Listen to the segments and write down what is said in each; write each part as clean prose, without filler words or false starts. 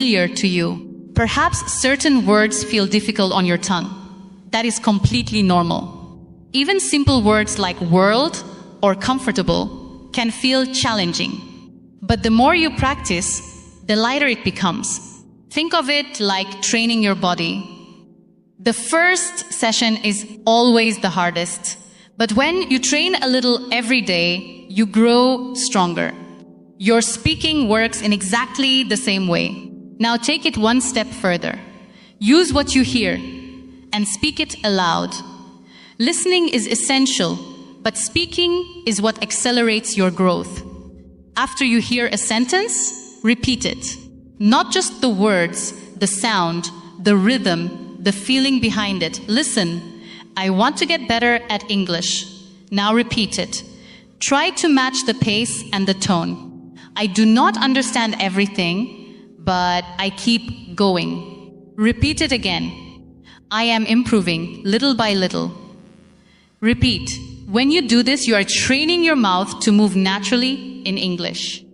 familiar to you. Perhaps certain words feel difficult on your tongue. That is completely normal. Even simple words like world or comfortable can feel challenging. But the more you practice, the lighter it becomes. Think of it like training your body. The first session is always the hardest. But when you train a little every day, you grow stronger. Your speaking works in exactly the same way. Now take it one step further. Use what you hear and speak it aloud. Listening is essential, but speaking is what accelerates your growth. After you hear a sentence, repeat it. Not just the words, the sound, the rhythm, the feeling behind it. Listen, I want to get better at English. Now repeat it. Try to match the pace and the tone. I do not understand everything, but I keep going. Repeat it again. I am improving little by little. Repeat. When you do this, you are training your mouth to move naturally in English.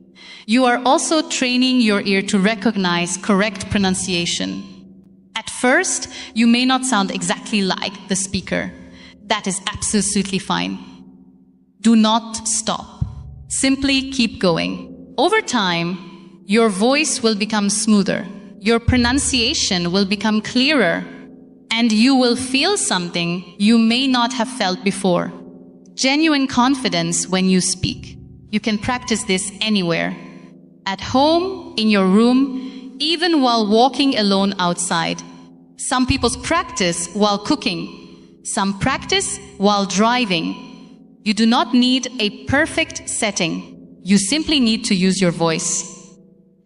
You are also training your ear to recognize correct pronunciation. At first, you may not sound exactly like the speaker. That is absolutely fine. Do not stop. Simply keep going. Over time, your voice will become smoother. Your pronunciation will become clearer. And you will feel something you may not have felt before. Genuine confidence when you speak. You can practice this anywhere. At home, in your room, even while walking alone outside. Some people practice while cooking. Some practice while driving. You do not need a perfect setting. You simply need to use your voice.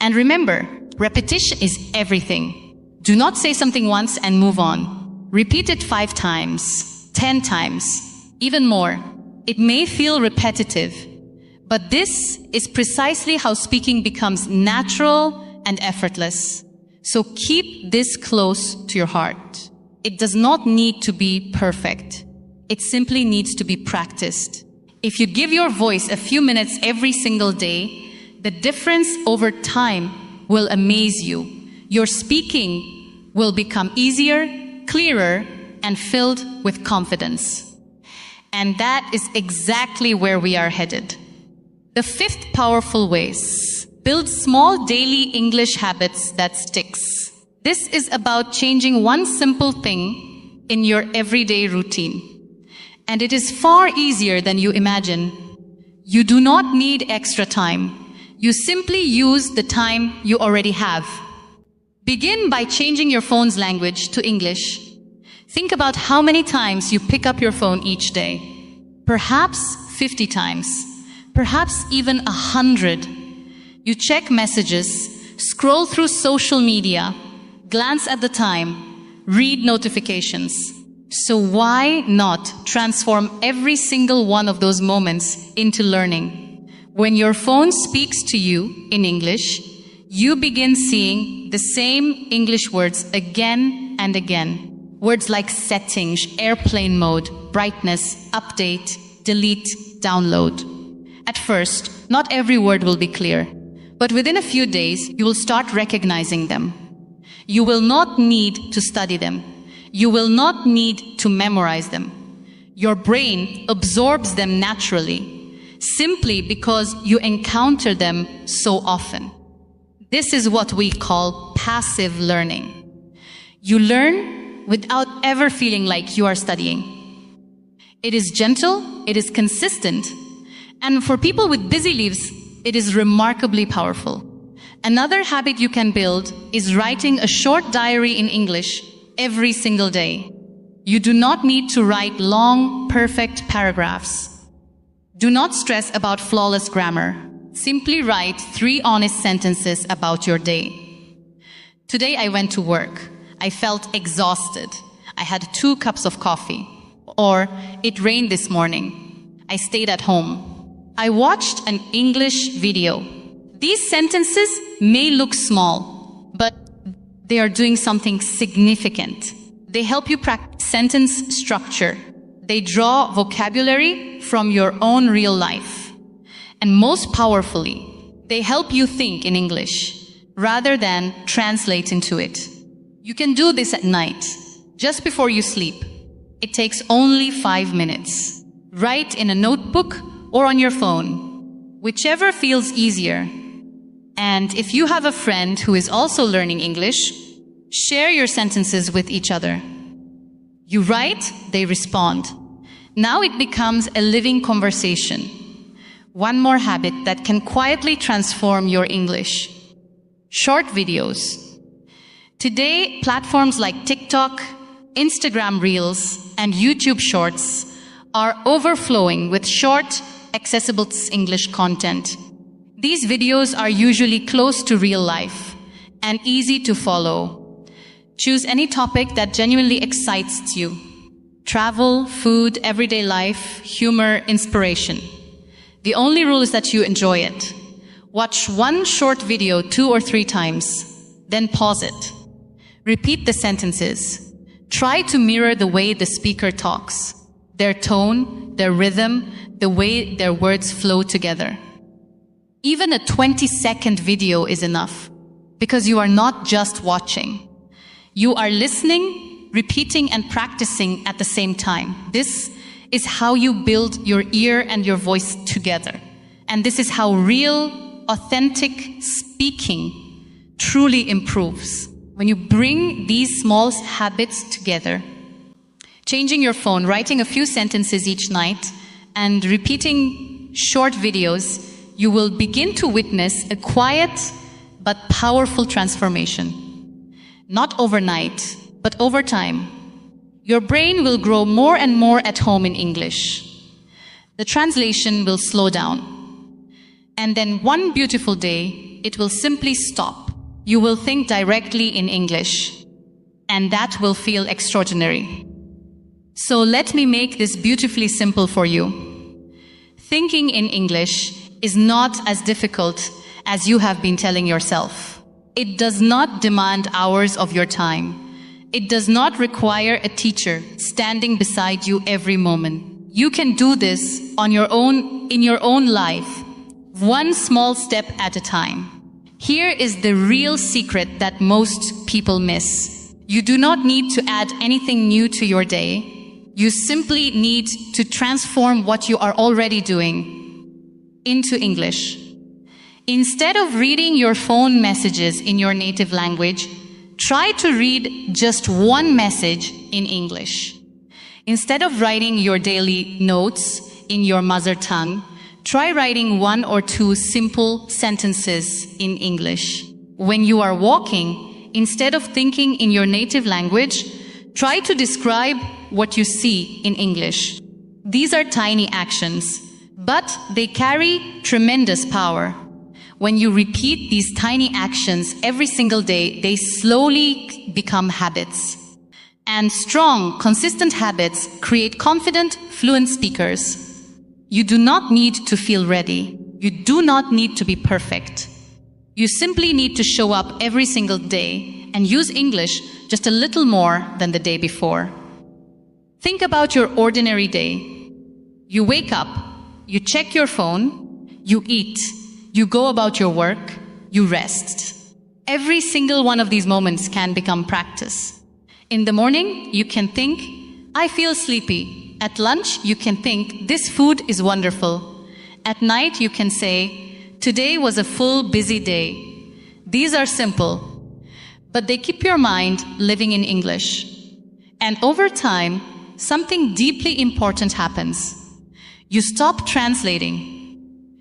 And remember, repetition is everything. Do not say something once and move on. Repeat it 5 times, 10 times, even more. It may feel repetitive, but this is precisely how speaking becomes natural and effortless. So keep this close to your heart. It does not need to be perfect. It simply needs to be practiced. If you give your voice a few minutes every single day, the difference over time will amaze you. Your speaking will become easier, clearer, and filled with confidence. And that is exactly where we are headed. The 5th powerful ways. Build small daily English habits that sticks. This is about changing one simple thing in your everyday routine. And it is far easier than you imagine. You do not need extra time. You simply use the time you already have. Begin by changing your phone's language to English. Think about how many times you pick up your phone each day. Perhaps 50 times. Perhaps even 100. You check messages, scroll through social media, glance at the time, read notifications. So why not transform every single one of those moments into learning? When your phone speaks to you in English, you begin seeing the same English words again and again. Words like settings, airplane mode, brightness, update, delete, download. At first, not every word will be clear, but within a few days, you will start recognizing them. You will not need to study them. You will not need to memorize them. Your brain absorbs them naturally, simply because you encounter them so often. This is what we call passive learning. You learn without ever feeling like you are studying. It is gentle, it is consistent, and for people with busy lives, it is remarkably powerful. Another habit you can build is writing a short diary in English every single day. You do not need to write long, perfect paragraphs. Do not stress about flawless grammar. Simply write 3 honest sentences about your day. Today I went to work. I felt exhausted. I had 2 cups of coffee. Or, it rained this morning. I stayed at home. I watched an English video. These sentences may look small, but they are doing something significant. They help you practice sentence structure. They draw vocabulary from your own real life. And most powerfully, they help you think in English. rather than translate into it. You can do this at night, just before you sleep. It takes only 5 minutes. Write in a notebook or on your phone, whichever feels easier. And if you have a friend who is also learning English, share your sentences with each other. You write, they respond. Now it becomes a living conversation. One more habit that can quietly transform your English. Short videos. Today, platforms like TikTok, Instagram Reels, and YouTube Shorts are overflowing with short, accessible English content. These videos are usually close to real life and easy to follow. Choose any topic that genuinely excites you. Travel, food, everyday life, humor, inspiration. The only rule is that you enjoy it. Watch one short video 2 or 3 times, then pause it. Repeat the sentences. Try to mirror the way the speaker talks, their tone, their rhythm, the way their words flow together. Even a 20-second video is enough, because you are not just watching. You are listening, repeating, and practicing at the same time. This is how you build your ear and your voice together. And this is how real, authentic speaking truly improves. When you bring these small habits together, changing your phone, writing a few sentences each night, and repeating short videos, you will begin to witness a quiet but powerful transformation. Not overnight, but over time. Your brain will grow more and more at home in English. The translation will slow down. And then one beautiful day, it will simply stop. You will think directly in English. And that will feel extraordinary. So let me make this beautifully simple for you. Thinking in English is not as difficult as you have been telling yourself. It does not demand hours of your time. It does not require a teacher standing beside you every moment. You can do this on your own, in your own life, one small step at a time. Here is the real secret that most people miss. You do not need to add anything new to your day. You simply need to transform what you are already doing into English. Instead of reading your phone messages in your native language, try to read just one message in English. Instead of writing your daily notes in your mother tongue, try writing 1 or 2 simple sentences in English. When you are walking, instead of thinking in your native language, try to describe what you see in English. These are tiny actions, but they carry tremendous power. When you repeat these tiny actions every single day, they slowly become habits. And strong, consistent habits create confident, fluent speakers. You do not need to feel ready. You do not need to be perfect. You simply need to show up every single day and use English just a little more than the day before. Think about your ordinary day. You wake up, you check your phone, you eat, you go about your work, you rest. Every single one of these moments can become practice. In the morning, you can think, I feel sleepy. At lunch, you can think, this food is wonderful. At night, you can say, today was a full, busy day. These are simple, but they keep your mind living in English. And over time, something deeply important happens. You stop translating.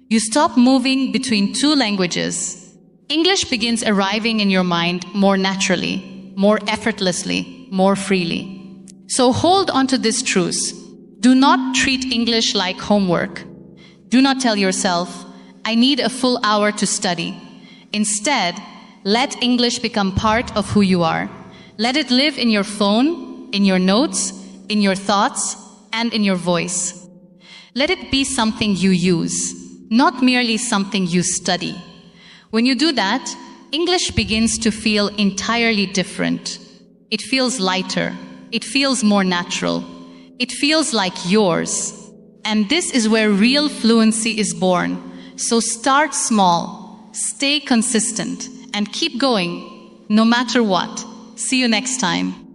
You stop moving between 2 languages. English begins arriving in your mind more naturally, more effortlessly, more freely. So hold on to this truth. Do not treat English like homework. Do not tell yourself, I need a full hour to study. Instead, let English become part of who you are. Let it live in your phone, in your notes, in your thoughts, and in your voice. Let it be something you use, not merely something you study. When you do that, English begins to feel entirely different. It feels lighter. It feels more natural. It feels like yours. And this is where real fluency is born. So start small, stay consistent, and keep going, no matter what. See you next time.